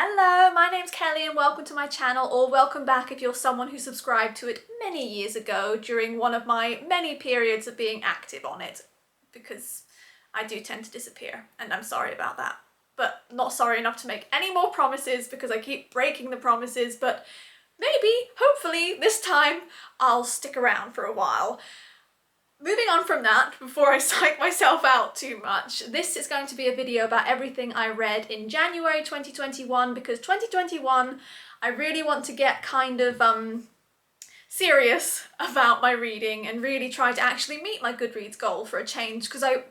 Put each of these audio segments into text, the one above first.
Hello, my name's Kelly and welcome to my channel, or welcome back if you're someone who subscribed to it many years ago during one of my many periods of being active on it, because I do tend to disappear and I'm sorry about that. But not sorry enough to make any more promises because I keep breaking the promises, but maybe, hopefully, this time I'll stick around for a while. Moving on from that, before I psych myself out too much, this is going to be a video about everything I read in January 2021, because 2021 I really want to get kind of serious about my reading and really try to actually meet my Goodreads goal for a change, because I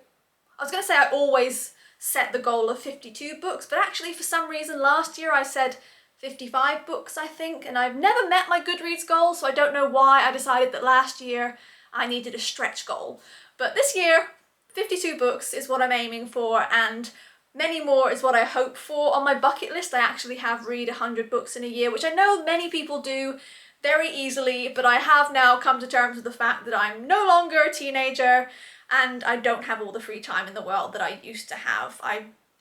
was going to say I always set the goal of 52 books, but actually for some reason last year I said 55 books I think, and I've never met my Goodreads goal, so I don't know why I decided that last year I needed a stretch goal. But this year, 52 books is what I'm aiming for, and many more is what I hope for. On my bucket list, I actually have read 100 books in a year, which I know many people do very easily, but I have now come to terms with the fact that I'm no longer a teenager and I don't have all the free time in the world that I used to have.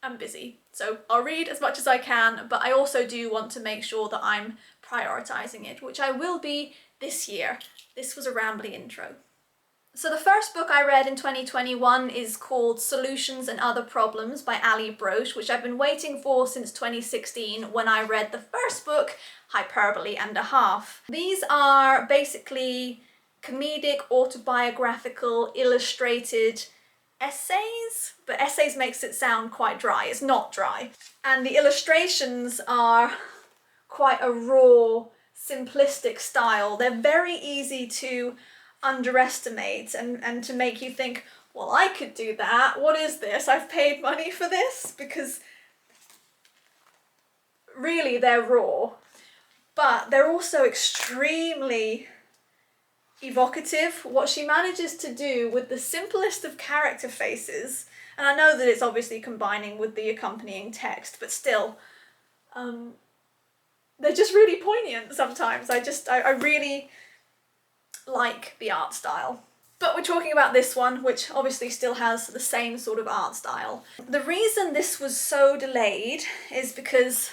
I'm busy, so I'll read as much as I can, but I also do want to make sure that I'm prioritizing it, which I will be this year. This was a rambly intro. So the first book I read in 2021 is called Solutions and Other Problems by Allie, which I've been waiting for since 2016 when I read the first book, Hyperbole and a Half. These are basically comedic, autobiographical, illustrated essays, but essays makes it sound quite dry. It's not dry. And the illustrations are quite a raw, simplistic style. They're very easy to underestimate and to make you think, well, I could do that. What is this? I've paid money for this? Because really they're raw, but they're also extremely evocative. What she manages to do with the simplest of character faces, and I know that it's obviously combining with the accompanying text, but still, they're just really poignant sometimes. I really like the art style. But we're talking about this one, which obviously still has the same sort of art style. The reason this was so delayed is because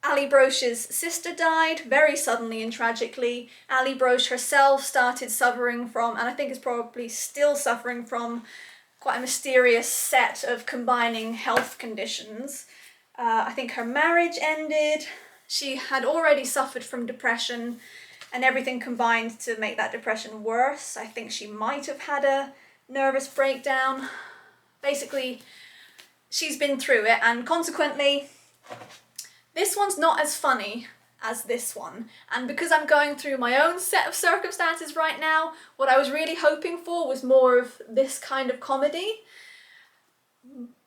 Allie Brosh's sister died very suddenly and tragically. Allie Brosh herself started suffering from, and I think is probably still suffering from, quite a mysterious set of combining health conditions. I think her marriage ended. She had already suffered from depression, and everything combined to make that depression worse. I think she might have had a nervous breakdown. Basically, she's been through it, and consequently, this one's not as funny as this one. And because I'm going through my own set of circumstances right now, what I was really hoping for was more of this kind of comedy.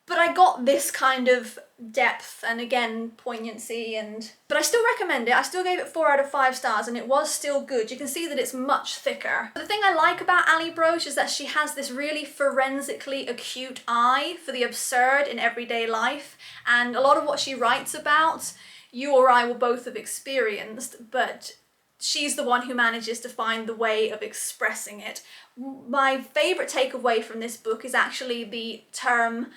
But I got this kind of depth and, again, poignancy, but I still recommend it. I still gave it 4 out of 5 stars and it was still good. You can see that it's much thicker. The thing I like about Allie Brosh is that she has this really forensically acute eye for the absurd in everyday life, and a lot of what she writes about, you or I will both have experienced, but she's the one who manages to find the way of expressing it. My favourite takeaway from this book is actually the term...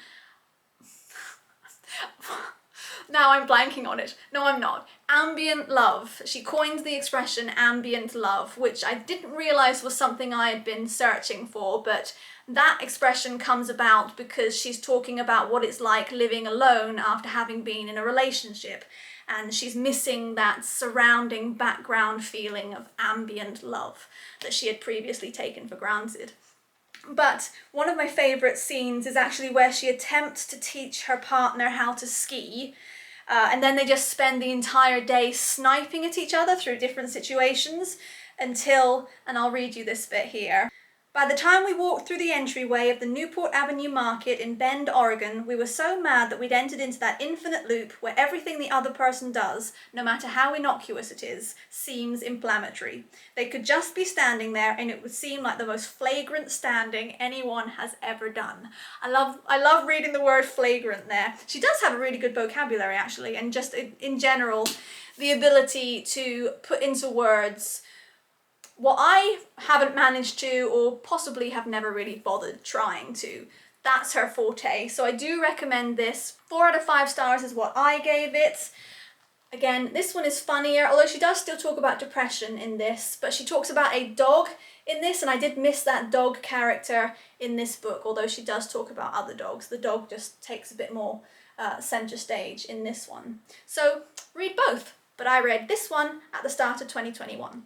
Now I'm blanking on it. No, I'm not. Ambient love. She coined the expression ambient love, which I didn't realise was something I had been searching for, but that expression comes about because she's talking about what it's like living alone after having been in a relationship, and she's missing that surrounding background feeling of ambient love that she had previously taken for granted. But one of my favourite scenes is actually where she attempts to teach her partner how to ski, and then they just spend the entire day sniping at each other through different situations until, and I'll read you this bit here. By the time we walked through the entryway of the Newport Avenue Market in Bend, Oregon, we were so mad that we'd entered into that infinite loop where everything the other person does, no matter how innocuous it is, seems inflammatory. They could just be standing there and it would seem like the most flagrant standing anyone has ever done. I love reading the word flagrant there. She does have a really good vocabulary actually, and just in general, the ability to put into words what I haven't managed to, or possibly have never really bothered trying to. That's her forte. So I do recommend this. 4 out of 5 stars is what I gave it. Again, this one is funnier, although she does still talk about depression in this, but she talks about a dog in this, and I did miss that dog character in this book, although she does talk about other dogs. The dog just takes a bit more centre stage in this one. So read both, but I read this one at the start of 2021.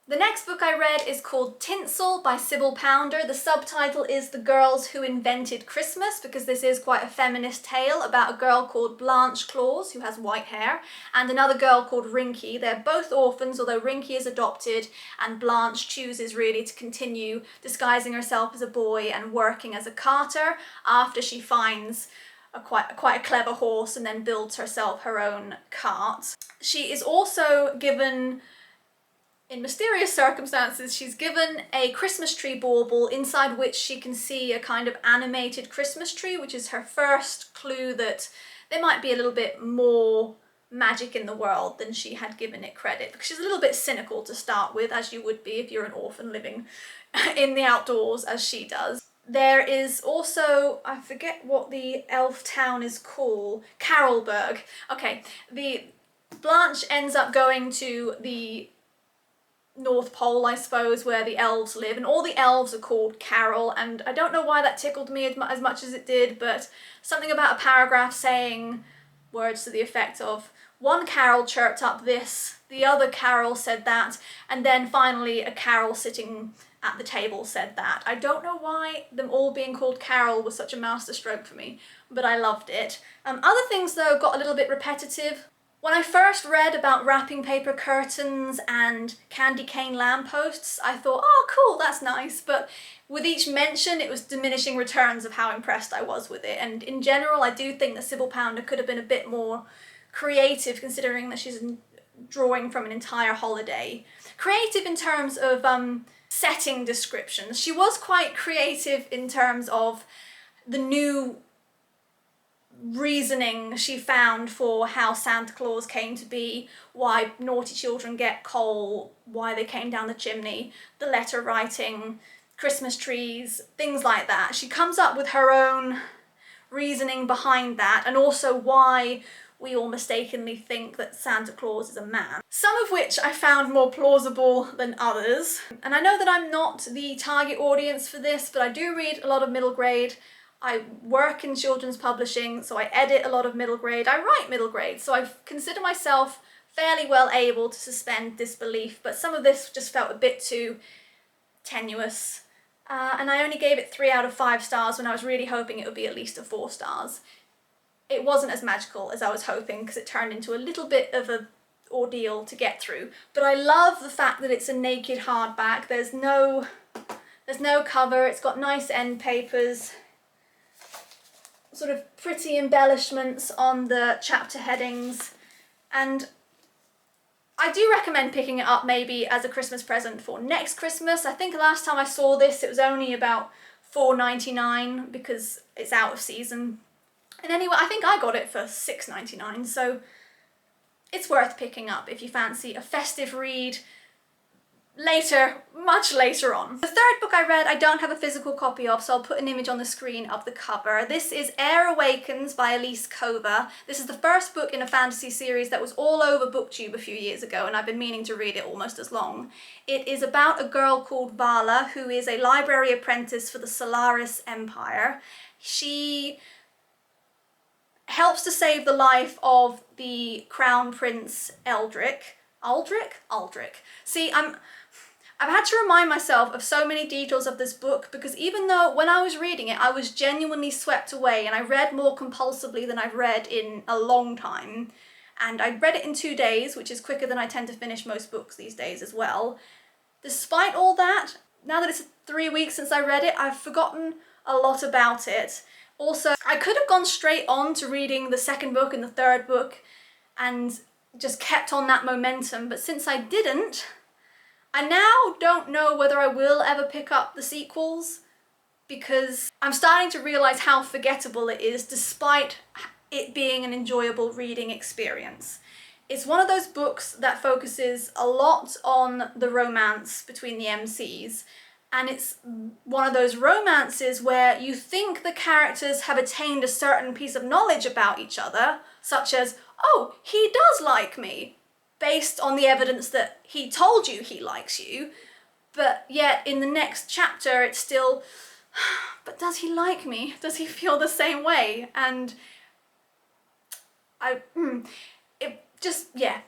The next book I read is called Tinsel by Sibyl Pounder. The subtitle is The Girls Who Invented Christmas, because this is quite a feminist tale about a girl called Blanche Claus, who has white hair, and another girl called Rinky. They're both orphans, although Rinky is adopted, and Blanche chooses really to continue disguising herself as a boy and working as a carter after she finds quite a clever horse and then builds herself her own cart. She is also given, in mysterious circumstances, she's given a Christmas tree bauble inside which she can see a kind of animated Christmas tree, which is her first clue that there might be a little bit more magic in the world than she had given it credit, because she's a little bit cynical to start with, as you would be if you're an orphan living in the outdoors as she does. There is also, I forget what the elf town is called, Carolburg. Okay, Blanche ends up going to the North Pole, I suppose, where the elves live, and all the elves are called Carol, and I don't know why that tickled me as much as it did, but something about a paragraph saying words to the effect of, one Carol chirped up this, the other Carol said that, and then finally a Carol sitting at the table said that. I don't know why them all being called Carol was such a masterstroke for me, but I loved it. Other things though got a little bit repetitive. When I first read about wrapping paper curtains and candy cane lampposts, I thought, oh cool, that's nice, but with each mention it was diminishing returns of how impressed I was with it, and in general I do think that Sibyl Pounder could have been a bit more creative, considering that she's drawing from an entire holiday. Creative in terms of setting descriptions. She was quite creative in terms of the new reasoning she found for how Santa Claus came to be, why naughty children get coal, why they came down the chimney, the letter writing, Christmas trees, things like that. She comes up with her own reasoning behind that, and also why we all mistakenly think that Santa Claus is a man. Some of which I found more plausible than others. And I know that I'm not the target audience for this, but I do read a lot of middle grade. I work in children's publishing, so I edit a lot of middle grade. I write middle grade, so I consider myself fairly well able to suspend disbelief, but some of this just felt a bit too tenuous. And I only gave it 3 out of 5 stars when I was really hoping it would be at least a 4 stars. It wasn't as magical as I was hoping, because it turned into a little bit of an ordeal to get through. But I love the fact that it's a naked hardback. There's no cover, it's got nice end papers, sort of pretty embellishments on the chapter headings, and I do recommend picking it up maybe as a Christmas present for next Christmas. I think last time I saw this it was only about $4.99 because it's out of season. And anyway, I think I got it for $6.99, so it's worth picking up if you fancy a festive read later, much later on. The third book I read I don't have a physical copy of, so I'll put an image on the screen of the cover. This is Awakens by Elise Kova. This is the first book in a fantasy series that was all over BookTube a few years ago, and I've been meaning to read it almost as long. It is about a girl called Vala, who is a library apprentice for the Solaris Empire. She helps to save the life of the Crown Prince Aldrich. See, I've had to remind myself of so many details of this book, because even though when I was reading it I was genuinely swept away, and I read more compulsively than I've read in a long time, and I read it in 2 days, which is quicker than I tend to finish most books these days as well. Despite all that, now that it's 3 weeks since I read it, I've forgotten a lot about it. Also, I could have gone straight on to reading the second book and the third book and just kept on that momentum, but since I didn't, I now don't know whether I will ever pick up the sequels, because I'm starting to realise how forgettable it is despite it being an enjoyable reading experience. It's one of those books that focuses a lot on the romance between the MCs, and it's one of those romances where you think the characters have attained a certain piece of knowledge about each other, such as, oh, he does like me, based on the evidence that he told you he likes you, but yet in the next chapter it's still, but does he like me? Does he feel the same way? And it just, yeah.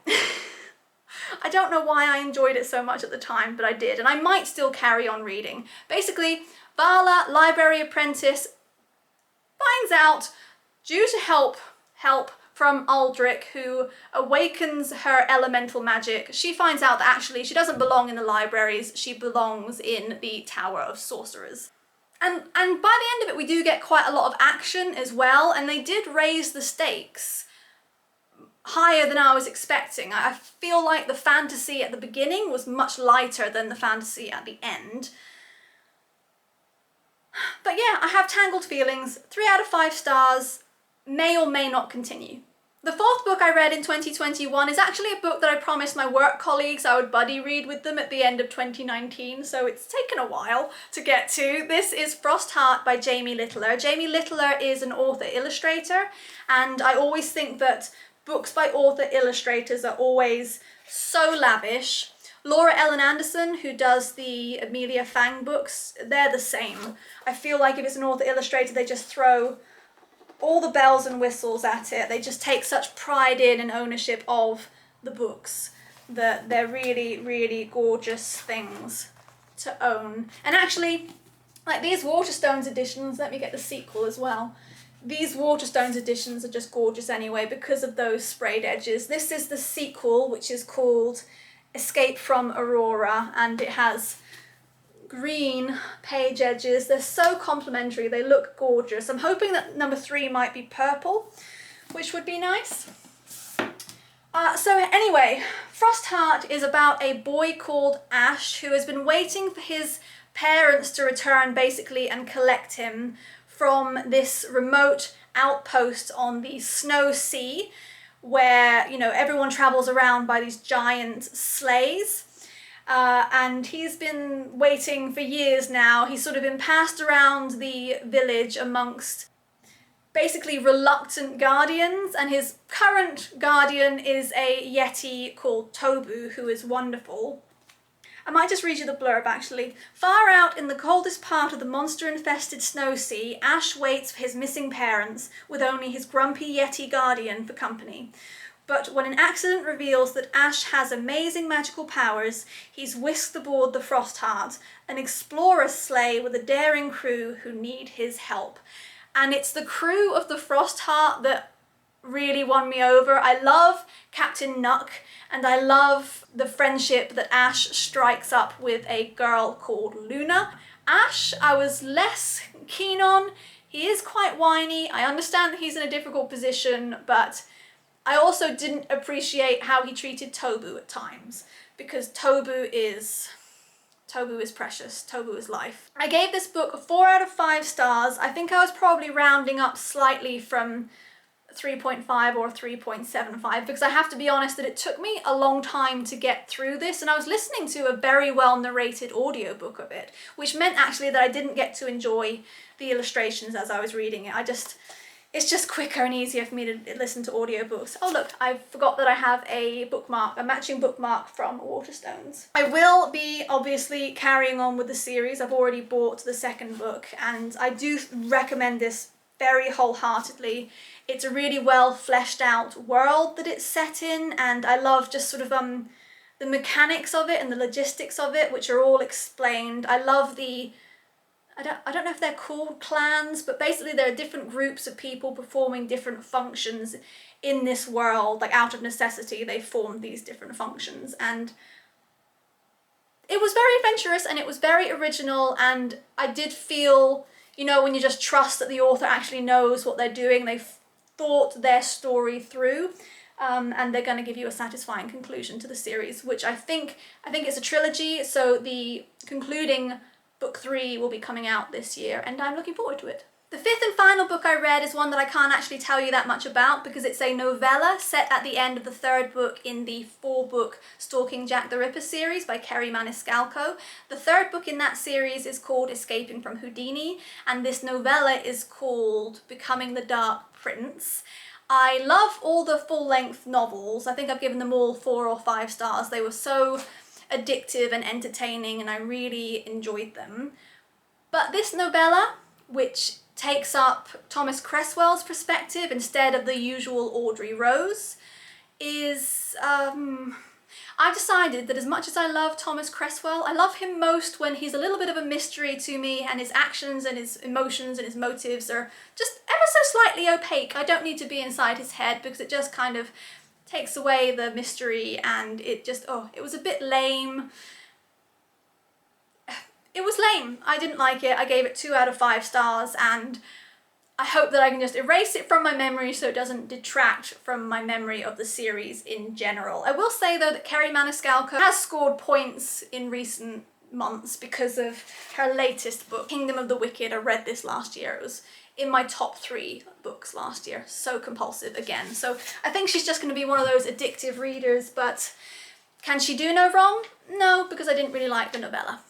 I don't know why I enjoyed it so much at the time, but I did, and I might still carry on reading. Basically, Vala, library apprentice, finds out, due to help from Aldrich, who awakens her elemental magic, she finds out that actually she doesn't belong in the libraries, she belongs in the Tower of Sorcerers. And by the end of it, we do get quite a lot of action as well, and they did raise the stakes higher than I was expecting. I feel like the fantasy at the beginning was much lighter than the fantasy at the end. But yeah, I have tangled feelings. 3 out of 5 stars, may or may not continue. The 4th book I read in 2021 is actually a book that I promised my work colleagues I would buddy read with them at the end of 2019, so it's taken a while to get to. This is Frostheart by Jamie Littler. Jamie Littler is an author-illustrator, and I always think that books by author-illustrators are always so lavish. Laura Ellen Anderson, who does the Amelia Fang books, they're the same. I feel like if it's an author-illustrator, they just throw all the bells and whistles at it. They just take such pride in and ownership of the books that they're really, really gorgeous things to own. And actually, like these Waterstones editions, let me get the sequel as well. These Waterstones editions are just gorgeous anyway because of those sprayed edges. This is the sequel, which is called Escape from Aurora, and it has green page edges. They're so complimentary, they look gorgeous. I'm hoping that number 3 might be purple, which would be nice. So anyway, Frostheart is about a boy called Ash who has been waiting for his parents to return basically and collect him from this remote outpost on the Snow Sea where, you know, everyone travels around by these giant sleighs. And he's been waiting for years now. He's sort of been passed around the village amongst basically reluctant guardians, and his current guardian is a yeti called Tobu, who is wonderful. I might just read you the blurb actually. Far out in the coldest part of the monster-infested Snow Sea, Ash waits for his missing parents with only his grumpy yeti guardian for company. But when an accident reveals that Ash has amazing magical powers, he's whisked aboard the Frostheart, an explorer sleigh with a daring crew who need his help. And it's the crew of the Frostheart that really won me over. I love Captain Nuck, and I love the friendship that Ash strikes up with a girl called Luna. Ash, I was less keen on. He is quite whiny. I understand that he's in a difficult position, but I also didn't appreciate how he treated Tobu at times, because Tobu is precious. Tobu is life. I gave this book a 4 out of 5 stars. I think I was probably rounding up slightly from 3.5 or 3.75 because I have to be honest that it took me a long time to get through this, and I was listening to a very well narrated audiobook of it, which meant actually that I didn't get to enjoy the illustrations as I was reading it. It's just quicker and easier for me to listen to audiobooks. Oh look, I forgot that I have a bookmark, a matching bookmark from Waterstones. I will be obviously carrying on with the series. I've already bought the 2nd book, and I do recommend this very wholeheartedly. It's a really well fleshed out world that it's set in, and I love just sort of the mechanics of it and the logistics of it, which are all explained. I love the I don't know if they're called clans, but basically there are different groups of people performing different functions in this world. Like out of necessity, they formed these different functions, and it was very adventurous and it was very original, and I did feel, you know, when you just trust that the author actually knows what they're doing, they've thought their story through, and they're going to give you a satisfying conclusion to the series, which I think it's a trilogy, so the concluding book 3 will be coming out this year, and I'm looking forward to it. The 5th and final book I read is one that I can't actually tell you that much about because it's a novella set at the end of the 3rd book in the 4-book Stalking Jack the Ripper series by Kerri Maniscalco. The 3rd book in that series is called Escaping from Houdini, and this novella is called Becoming the Dark Prince. I love all the full-length novels. I think I've given them all 4 or 5 stars. They were so addictive and entertaining, and I really enjoyed them. But this novella, which takes up Thomas Cresswell's perspective instead of the usual Audrey Rose, is, I decided that as much as I love Thomas Cresswell, I love him most when he's a little bit of a mystery to me and his actions and his emotions and his motives are just ever so slightly opaque. I don't need to be inside his head because it just kind of takes away the mystery, and it just, it was a bit lame. It was lame. I didn't like it. I gave it 2 out of 5 stars, and I hope that I can just erase it from my memory so it doesn't detract from my memory of the series in general. I will say though that Kerri Maniscalco has scored points in recent months because of her latest book, Kingdom of the Wicked. I read this last year. It was in my top 3 books last year. So compulsive again. So I think she's just going to be one of those addictive readers, but can she do no wrong? No, because I didn't really like the novella.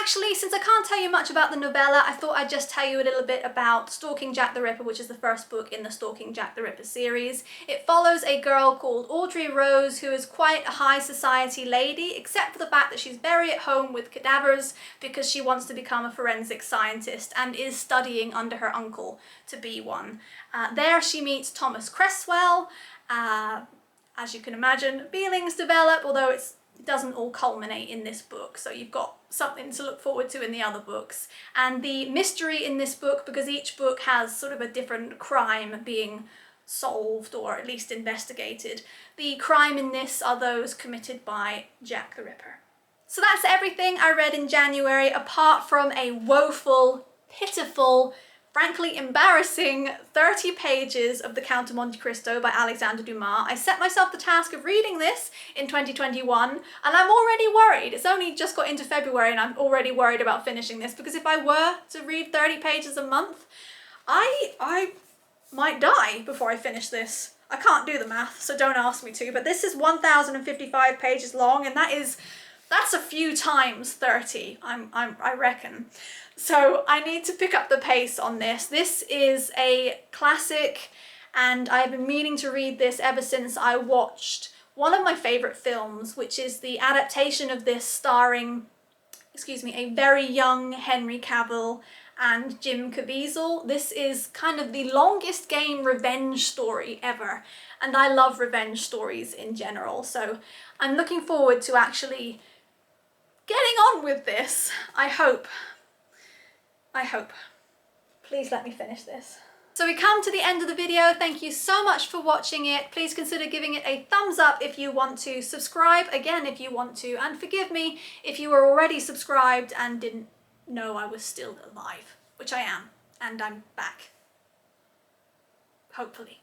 Actually, since I can't tell you much about the novella, I thought I'd just tell you a little bit about Stalking Jack the Ripper, which is the first book in the Stalking Jack the Ripper series. It follows a girl called Audrey Rose who is quite a high society lady, except for the fact that she's very at home with cadavers because she wants to become a forensic scientist and is studying under her uncle to be one. There she meets Thomas Cresswell. As you can imagine, feelings develop, although it doesn't all culminate in this book, so you've got something to look forward to in the other books. And the mystery in this book, because each book has sort of a different crime being solved or at least investigated, the crime in this are those committed by Jack the Ripper. So that's everything I read in January, apart from a woeful, pitiful, frankly embarrassing 30 pages of The Count of Monte Cristo by Alexandre Dumas. I set myself the task of reading this in 2021 and I'm already worried. It's only just got into February and I'm already worried about finishing this, because if I were to read 30 pages a month, I might die before I finish this. I can't do the math, so don't ask me to, but this is 1,055 pages long, and that's a few times 30, I reckon. So I need to pick up the pace on this. This is a classic, and I've been meaning to read this ever since I watched one of my favourite films, which is the adaptation of this starring, a very young Henry Cavill and Jim Caviezel. This is kind of the longest game revenge story ever, and I love revenge stories in general, so I'm looking forward to actually getting on with this. I hope. Please let me finish this. So we come to the end of the video. Thank you so much for watching it. Please consider giving it a thumbs up if you want to, subscribe again if you want to, and forgive me if you were already subscribed and didn't know I was still alive, which I am, and I'm back. Hopefully.